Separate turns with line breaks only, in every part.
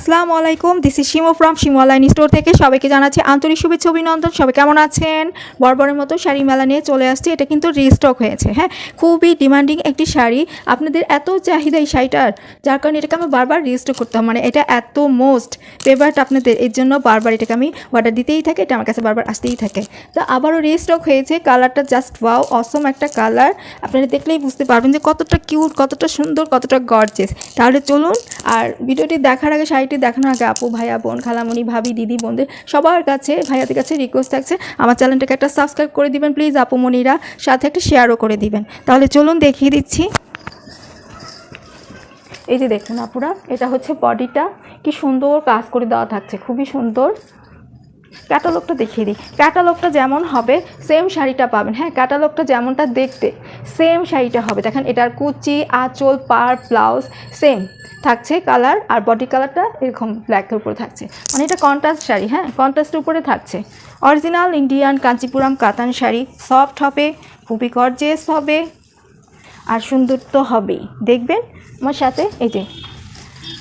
আসসালামু আলাইকুম, this is Shimu from Shimu online store থেকে সবাইকে জানাচ্ছি আন্তরিক শুভেচ্ছা অভিনন্দন। সবাই কেমন আছেন? বরাবরের মতো শাড়ি মেলা নিয়ে চলে আসছি। এটা কিন্তু রিস্টক হয়েছে। হ্যাঁ, খুবই ডিমান্ডিং একটি শাড়ি। আপনাদের এত চাহিদা এই শাড়িটার, যার কারণে এটাকে আমি বারবার রিস্টক করতে হয়। মানে এটা এত মোস্ট ফেভারিট আপনাদের, এর জন্য বারবার এটাকে আমি অর্ডার দিতেই থাকে। এটা আমার কাছে বারবার আসতেই থাকে। তো আবারও রিস্টক হয়েছে। কালারটা জাস্ট ওয়াও, অসম একটা কালার। আপনারা দেখলেই বুঝতে পারবেন যে কতটা কিউট, কতটা সুন্দর, কতটা গর্জিয়াস। তাহলে চলুন, আর ভিডিওটি দেখার আগে, শাড়িটি দেখানোর আগে আপু, ভাইয়া, বোন, খালামণি, ভাবি, দিদি, বোনদের সবার কাছে, ভাইয়াদের কাছে রিকোয়েস্ট থাকছে আমার চ্যানেলটাকে একটা সাবস্ক্রাইব করে দিবেন প্লিজ আপুমণিরা, সাথে একটা শেয়ারও করে দিবেন। তাহলে চলুন দেখিয়ে দিচ্ছি। এই যে দেখুন আপুরা, এটা হচ্ছে বডিটা, কি সুন্দর কাজ করে দেওয়া থাকছে, খুবই সুন্দর। ক্যাটালগটা দেখিয়ে দিই। ক্যাটালগটা যেমন হবে সেম শাড়িটা পাবেন। হ্যাঁ, ক্যাটালগটা যেমনটা দেখতে সেম শাড়িটা হবে। দেখেন, এটার কুচি, আঁচল, পার, ব্লাউজ সেম থাকছে কালার, আর বডি কালারটা এরকম ব্ল্যাকের উপরে থাকছে। মানে এটা কন্ট্রাস্ট শাড়ি। হ্যাঁ, কন্ট্রাস্টের উপরে থাকছে। অরিজিনাল ইন্ডিয়ান কাঞ্চিপুরম কাতান শাড়ি, সফট হবে, খুবই গর্জিয়াস হবে, আর সুন্দর তো হবেই। দেখবেন আমার সাথে। এই যে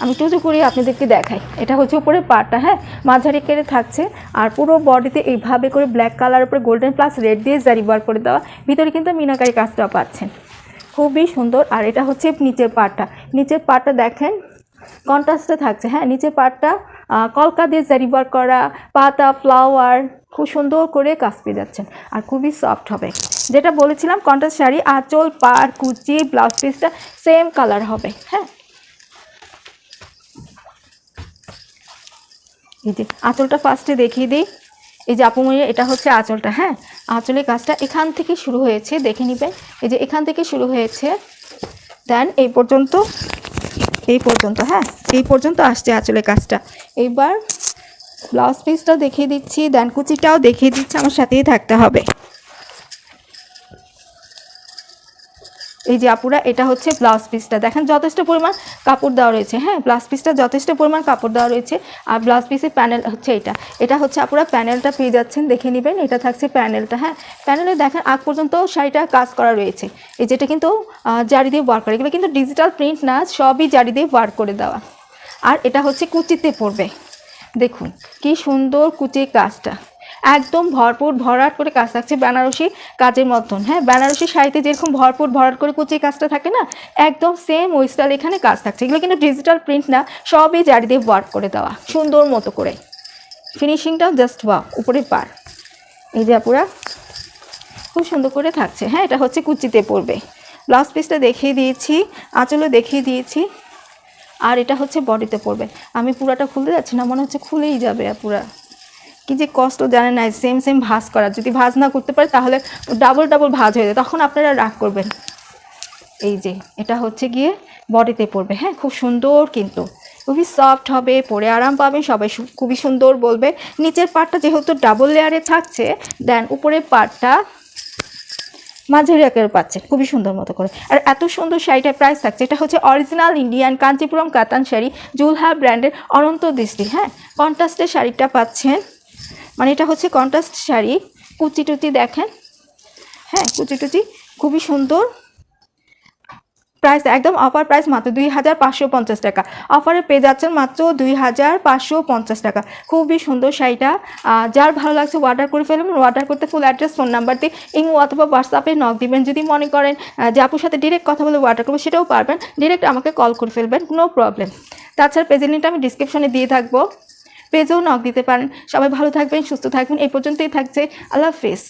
আমি টুজু করে আপনাদেরকে দেখাই। এটা হচ্ছে উপরে পাটটা, হ্যাঁ, মাঝারি কেড়ে থাকছে, আর পুরো বডিতে এইভাবে করে ব্ল্যাক কালার উপরে গোল্ডেন প্লাস রেড দিয়ে জারি ওয়ার্ক করে দেওয়া। ভিতরে কিন্তু মিনাকারি কাজটাও পাচ্ছেন, খুবই সুন্দর। আর এটা হচ্ছে নিচের পাটটা। নিচের পাটটা দেখেন কন্ট্রাস্টে থাকছে। হ্যাঁ, নিচের পাটটা কলকা দিয়ে জারি ওয়ার্ক করা, পাতা, ফ্লাওয়ার, খুব সুন্দর করে কাজ পেয়ে যাচ্ছেন, আর খুবই সফট হবে। যেটা বলেছিলাম কন্ট্রাস্ট শাড়ি, আঁচল, পাড়, কুচি, ব্লাউজ পিসটা সেম কালার হবে। হ্যাঁ, এই যে আঁচলটা ফার্স্টে দেখিয়ে দিই। এই যে আপুমণি, এটা হচ্ছে আঁচলটা। হ্যাঁ, আঁচলের কাজটা এখান থেকে শুরু হয়েছে, দেখে নিবেন। এই যে এখান থেকে শুরু হয়েছে, দেন এই পর্যন্ত, হ্যাঁ, এই পর্যন্ত আসছে আঁচলের কাজটা। এইবার ব্লাউজ পিসটাও দেখিয়ে দিচ্ছি, দেন কুচিটাও দেখিয়ে দিচ্ছি, আমার সাথেই থাকতে হবে। এই যে আপুরা, এটা হচ্ছে ব্লাউজ পিসটা। দেখেন যথেষ্ট পরিমাণ কাপড় দেওয়া রয়েছে। হ্যাঁ, ব্লাউজ পিসটা যথেষ্ট পরিমাণ কাপড় দেওয়া রয়েছে। আর ব্লাউজ পিসের প্যানেল হচ্ছে এটা হচ্ছে আপুরা প্যানেলটা পেয়ে যাচ্ছেন, দেখে নেবেন। এটা থাকছে প্যানেলটা। হ্যাঁ, প্যানেলে দেখেন আগ পর্যন্ত শাড়িটা কাজ করা রয়েছে। এই যেটা কিন্তু জারি দিয়ে ওয়ার্ক করে, এগুলো কিন্তু ডিজিটাল প্রিন্ট না, সবই জারি দিয়ে ওয়ার্ক করে দেওয়া। আর এটা হচ্ছে কুচিতে পড়বে। দেখুন কি সুন্দর কুচির কাজটা, একদম ভরপুর ভরাট করে কাজ থাকছে, বেনারসি কাজের মতন। হ্যাঁ, বেনারসি শাড়িতে যেরকম ভরপুর ভরাট করে কুচির কাজটা থাকে না, একদম সেম ওই স্টাইল এখানে কাজ থাকছে। এগুলো কিন্তু ডিজিটাল প্রিন্ট না, সবই জারি দিয়ে ওয়ার্ক করে দেওয়া সুন্দর মতো করে। ফিনিশিংটাও জাস্ট ওয়াও, উপরে পার। এই যে আপুরা খুব সুন্দর করে থাকছে। হ্যাঁ, এটা হচ্ছে কুচিতে পড়বে। ব্লাউজ পিসটা দেখিয়ে দিয়েছি, আঁচলও দেখিয়ে দিয়েছি, আর এটা হচ্ছে বডিতে পড়বে। আমি পুরাটা খুলতে যাচ্ছি না, মনে হচ্ছে খুলেই যাবে। পুরা কি যে কষ্ট জানেন না, সেম সেম ভাঁজ করা। যদি ভাঁজ না করতে পারে তাহলে ডাবল ডাবল ভাঁজ হয়ে যায়, তখন আপনারা রাগ করবেন। এই যে এটা হচ্ছে গিয়ে বডিতে পড়বে। হ্যাঁ, খুব সুন্দর, কিন্তু খুবই সফট হবে, পরে আরাম পাবেন, সবাই খুবই সুন্দর বলবে। নিচের পার্টটা যেহেতু ডাবল লেয়ারে থাকছে, দেন উপরের পার্টটা মাঝারি আকারে পাচ্ছেন খুবই সুন্দর মতো করে। আর এত সুন্দর শাড়িটার প্রাইস থাকছে, এটা হচ্ছে অরিজিনাল ইন্ডিয়ান কাঞ্চিপুরম কাতান শাড়ি, জুলহা ব্র্যান্ডের অনন্ত দৃষ্টি। হ্যাঁ, কন্ট্রাস্টের শাড়িটা পাচ্ছেন, মানে এটা হচ্ছে কন্ট্রাস্ট শাড়ি। কুচি টুচি দেখেন। হ্যাঁ, কুচি টুচি খুবই সুন্দর। প্রাইস একদম অফার প্রাইস, মাত্র 2550 টাকা। অফারে পেয়ে যাচ্ছেন মাত্র 2550 টাকা। খুবই সুন্দর শাড়িটা। যার ভালো লাগছে অর্ডার করে ফেলবেন। অর্ডার করতে ফুল অ্যাড্রেস, ফোন নাম্বার দিয়ে ইমো অথবা হোয়াটসঅ্যাপে নক দিবেন। যদি মনে করেন যে আপুর সাথে ডিরেক্ট কথা বলে অর্ডার করবো, সেটাও পারবেন। ডিরেক্ট আমাকে কল করে ফেলবেন, নো প্রবলেম। তাছাড়া পেজের লিঙ্কটা আমি ডিসক্রিপশনে দিয়ে থাকবো, পেজেও নক দিতে পারেন। সবাই ভালো থাকবেন, সুস্থ থাকবেন। এই পর্যন্তই থাকছে। আল্লাহ হাফেজ।